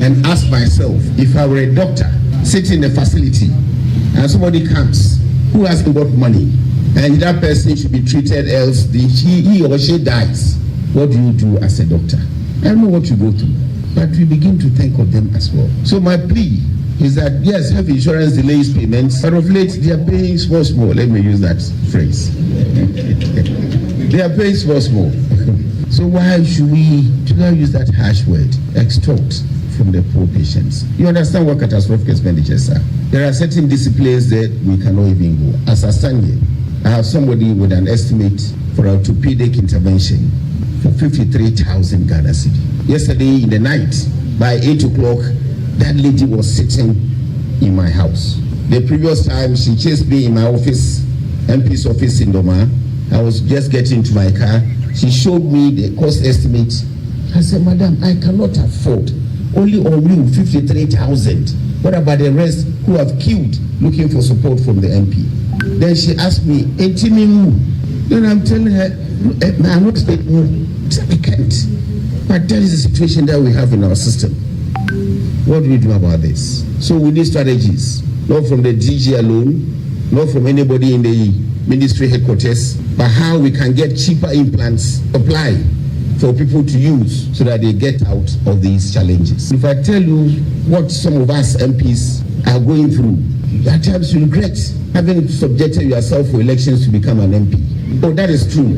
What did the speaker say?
and ask myself, if I were a doctor sitting in a facility and somebody comes who hasn't got money and that person should be treated else he or she dies, what do you do as a doctor? I don't know what you go through, but we begin to think of them as well. So my plea is that yes, health insurance delays payments, but of late they are paying small. Let me use that phrase. They are paying small. So why should not use that harsh word, extort from the poor patients? You understand what catastrophic expenditures are? There are certain disciplines that we cannot even go. As I stand here, I have somebody with an estimate for orthopedic intervention for 53,000 Ghana cedi. Yesterday in the night, by 8 o'clock, that lady was sitting in my house. The previous time, she chased me in my office, MP's office in Doma. I was just getting into my car. She showed me the cost estimate. I said, Madam, I cannot afford. Only on you, 53,000. What about the rest who have queued looking for support from the MP? Then she asked me, then I'm telling her, I'm not saying, I can't. But that is the situation that we have in our system. What do we do about this? So we need strategies, not from the DG alone, not from anybody in the ministry headquarters, but how we can get cheaper implants supply for people to use so that they get out of these challenges. If I tell you what some of us MPs are going through, at times you regret having subjected yourself for elections to become an MP. Oh, that is true.